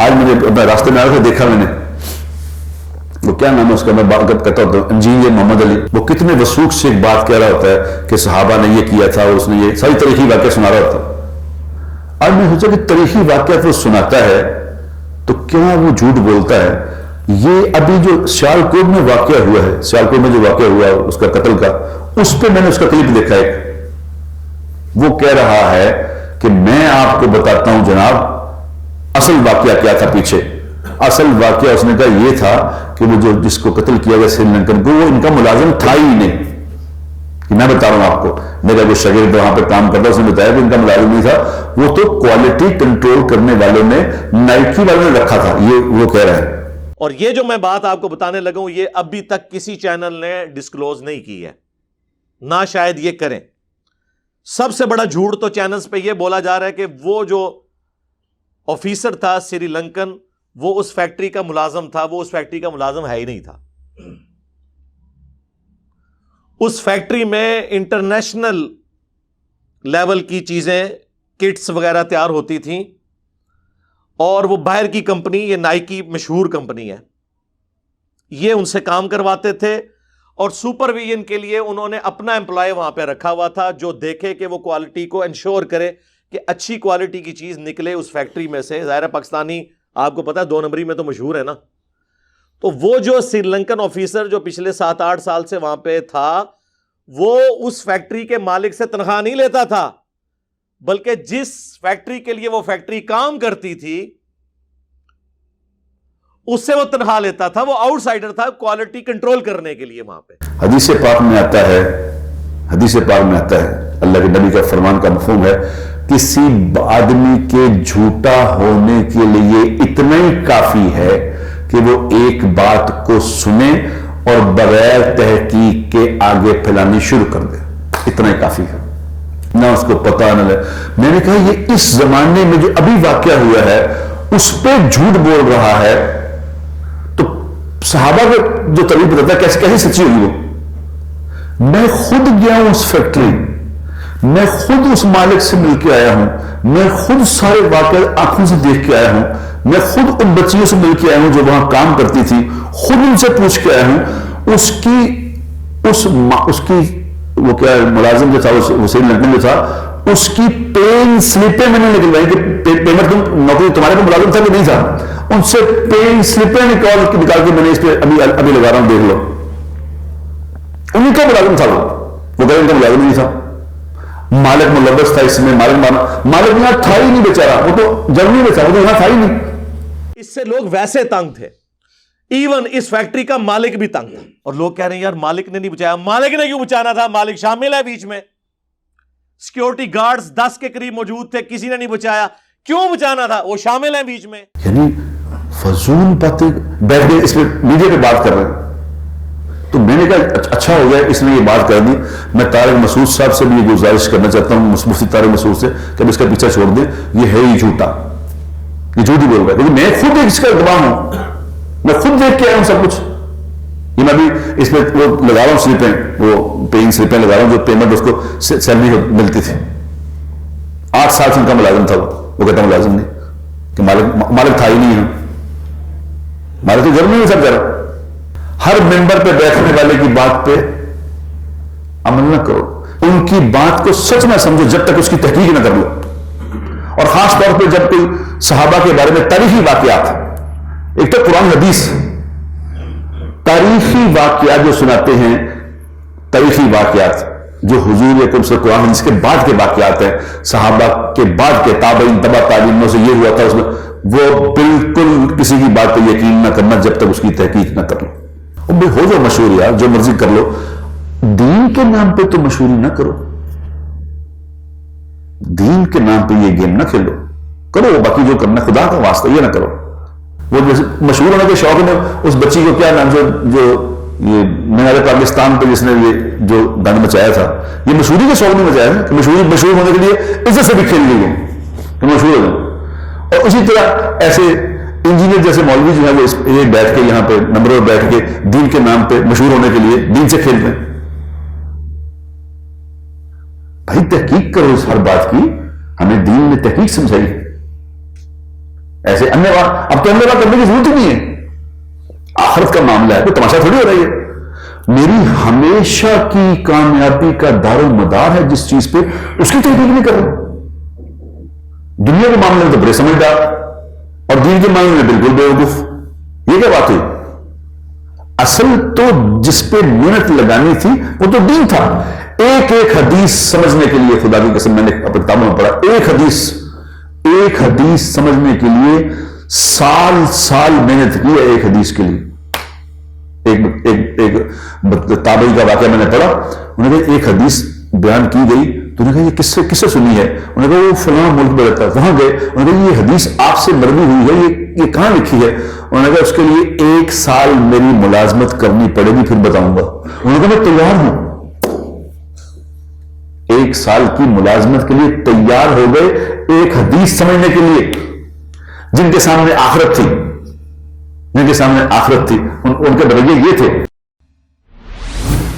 آج مجھے راستے میں آ رہا تھا، دیکھا میں نے، وہ کیا نام ہے اس کا، میں بات کہتا ہوتا ہوں، انجینئر محمد علی، وہ کتنے وثوق سے ایک بات کہہ رہا ہوتا ہے کہ صحابہ نے یہ کیا تھا، اس نے یہ ساری تاریخی واقعہ سنا رہا ہوتا ہے۔ آج میں سوچا کہ تاریخی واقعات وہ سناتا ہے تو کیا وہ جھوٹ بولتا ہے؟ یہ ابھی جو سیالکوٹ میں واقعہ ہوا ہے، سیالکوٹ میں جو واقعہ ہوا اس کا قتل کا، اس پہ میں نے اس کا کلپ دیکھا ہے، وہ کہہ رہا ہے کہ میں آپ کو بتاتا ہوں جناب اصل واقعہ کیا تھا پیچھے۔ اصل واقعہ اس نے کہا یہ تھا کہ وہ جو جس کو قتل کیا گیا سری لنکن کو، وہ ان کا ملازم تھا ہی نہیں، کہ میں بتا رہا ہوں آپ کو، میرا جو شاگرد وہاں پہ کام کرتا اس نے بتایا کہ ان کا ملازم نہیں تھا، وہ تو کوالٹی کنٹرول کرنے والوں نے، نائکی والوں نے رکھا تھا، یہ وہ کہہ رہا ہے۔ اور یہ جو میں بات آپ کو بتانے لگا ہوں، یہ ابھی تک کسی چینل نے ڈسکلوز نہیں کی ہے، نہ شاید یہ کریں۔ سب سے بڑا جھوٹ تو چینلز پہ یہ بولا جا رہا ہے کہ وہ جو آفیسر تھا سری لنکن، وہ اس فیکٹری کا ملازم تھا، وہ اس فیکٹری کا ملازم ہے ہی نہیں تھا۔ اس فیکٹری میں انٹرنیشنل لیول کی چیزیں، کٹس وغیرہ تیار ہوتی تھیں، اور وہ باہر کی کمپنی، یہ نائکی مشہور کمپنی ہے، یہ ان سے کام کرواتے تھے، اور سپرویژن کے لیے انہوں نے اپنا امپلائی وہاں پہ رکھا ہوا تھا جو دیکھے کہ وہ کوالٹی کو انشور کرے کہ اچھی کوالٹی کی چیز نکلے اس فیکٹری میں سے۔ ظاہر پاکستانی آپ کو پتا ہے 2 نمبری میں تو مشہور ہے نا۔ تو وہ جو سری لنکن آفیسر جو پچھلے 7-8 سال سے وہاں پہ تھا، وہ اس فیکٹری کے مالک سے تنخواہ نہیں لیتا تھا، بلکہ جس فیکٹری کے لیے وہ فیکٹری کام کرتی تھی اس سے وہ تنخواہ لیتا تھا، وہ آؤٹ سائڈر تھا کوالٹی کنٹرول کرنے کے لیے وہاں پہ۔ حدیث پاک میں آتا ہے، حدیث پاک میں آتا ہے، اللہ کے نبی کا فرمان کا مفہوم ہے، کسی آدمی کے جھوٹا ہونے کے لیے اتنا ہی کافی ہے کہ وہ ایک بات کو سنے اور بغیر تحقیق کے آگے پھیلانی شروع کر دے، اتنا ہی کافی ہے، نہ اس کو پتا نہ لے۔ میں نے کہا یہ اس زمانے میں جو ابھی واقعہ ہوا ہے اس پہ جھوٹ بول رہا ہے، تو صحابہ کو جو طریق بتاتا ہے کیسے سچی ہوئی وہ۔ میں خود گیا ہوں اس فیکٹری، میں خود اس مالک سے مل کے آیا ہوں، میں خود سارے واقعات آنکھوں سے دیکھ کے آیا ہوں، میں خود ان بچیوں سے مل کے آیا ہوں جو وہاں کام کرتی تھی، خود ان سے پوچھ کے آیا ہوں۔ اس کی وہ کیا ملازم جو تھا، سری لنکن جو تھا، اس کی پین سلپیں میں نے نکلوائی کہ پیمنٹ نوکری تمہارے کو ملازم تھا کہ نہیں تھا، ان سے پین سلپیں نکال کے میں نے اس پہ ابھی لگا رہا ہوں، دیکھ لو، انہیں کا ملازم تھا، وہ کہہ ان کا ملازم نہیں تھا، مالک ملوث تھا اس میں، مالک یہاں تھا ہی نہیں بیچارہ، وہ تو جرمنی میں تھا، وہ تو یہاں تھا ہی نہیں۔ اس سے لوگ ویسے تنگ تھے، ایون اس فیکٹری کا مالک بھی تنگ تھا، اور لوگ کہہ رہے ہیں یار مالک نے نہیں بچایا۔ مالک نے کیوں بچانا تھا؟ مالک شامل ہے بیچ میں، سیکیورٹی گارڈز 10 کے قریب موجود تھے، کسی نے نہیں بچایا، کیوں بچانا تھا؟ وہ شامل ہیں بیچ میں۔ یعنی فضول باتیں بیٹھ کے اس پہ میڈیا پہ بات کر رہے ہیں، تو میں نے کہا اچھا ہو گیا اس نے یہ بات کر دی۔ میں طارق مسعود صاحب سے بھی یہ گزارش کرنا چاہتا ہوں، مفتی طارق مسعود سے، کہ اب اس کا پیچھا چھوڑ دیں، یہ ہے ہی جھوٹا، یہ جھوٹ ہی بول رہا ہے، لیکن میں خود اس کا گواہ ہوں، میں خود دیکھ کے آیا ہوں سب کچھ۔ یہ میں بھی اس پہ وہ لگا رہا ہوں سلپیں، وہ پیئنگ سلپیں لگا رہا ہوں جو پیمنٹ اس کو سیلری ملتی تھی۔ 8 سال سے ان کا ملازم تھا، وہ کہتا ملازم نہیں، کہ مالک تھا ہی نہیں ہے، مالک تو گھر میں نہیں سب کر رہا۔ ہر ممبر پہ بیٹھنے والے کی بات پہ عمل نہ کرو، ان کی بات کو سچ نہ سمجھو جب تک اس کی تحقیق نہ کر لو، اور خاص طور پہ جب کوئی صحابہ کے بارے میں تاریخی واقعات، ایک تو قرآن حدیث، تاریخی واقعات جو سناتے ہیں، تاریخی واقعات جو حضور اکرم صلی اللہ علیہ وسلم کے بعد کے واقعات ہیں، صحابہ کے بعد کے تابعین تبع تابعین سے یہ ہوا تھا، اس میں وہ بالکل کسی کی بات پہ یقین نہ کرنا جب تک اس کی تحقیق نہ کر لو۔ ہو جو مشہور یار، جو مرضی کر لو، دین کے نام پہ تو مشہوری نہ کرو، دین کے نام پہ یہ گیم نہ کھیلو، کرو باقی جو کرنا خدا کا واسطہ، یہ نہ کرو۔ وہ مشہور ہونے کے شوق میں اس بچی کو کیا نام جو یہ مینار پاکستان پہ جس نے یہ جو گند مچایا تھا، یہ مشہوری کے شوق نہیں مچایا ہے کہ مشہور ہونے کے لیے عزت سے بھی کھیل لی گئی کہ مشہور ہو جائے۔ اور اسی طرح ایسے انجینئر جیسے مولوی جو ہیں وہ یہ بیٹھ کے یہاں پہ نمبر پر بیٹھ کے دین کے نام پہ مشہور ہونے کے لیے دین سے کھیل رہے ہیں۔ بھائی تحقیق کرو اس ہر بات کی، ہمیں دین نے تحقیق سمجھائی، ایسے اب تو انیہ کرنے کی ضرورت ہی نہیں ہے، آخرت کا معاملہ ہے، کوئی تماشا تھوڑی ہو رہی ہے. میری ہمیشہ کی کامیابی کا دار و مدار ہے جس چیز پہ، اس کی تحقیق نہیں کر رہا. دنیا کے معاملے میں تو بڑے سمجھدار اور دین کے معاملے میں بالکل بیوقوف. یہ کیا بات ہوئی؟ اصل تو جس پہ محنت لگانی تھی وہ تو دین تھا. ایک ایک حدیث سمجھنے کے لیے، خدا کی قسم میں نے اپنی کتابوں میں پڑھا، ایک حدیث سمجھنے کے لیے سال محنت کی ہے ایک حدیث کے لیے. ایک تابعی کا واقعہ میں نے پڑھا، انہوں نے کہا ایک حدیث بیان کی گئی تو انہوں نے کہا یہ کس سے سنی ہے؟ انہوں نے کہا وہ فلاں ملک میں رہتا ہے، وہاں گئے، انہوں نے کہا یہ حدیث آپ سے مروی ہوئی ہے، یہ کہاں لکھی ہے؟ انہوں نے کہا اس کے لیے 1 سال میری ملازمت کرنی پڑے گی پھر بتاؤں گا. انہوں نے کہا میں تیار ہوں. 1 سال کی ملازمت کے لیے تیار ہو گئے ایک حدیث سمجھنے کے لیے، جن کے سامنے آخرت تھی، ان کے رویے یہ تھے.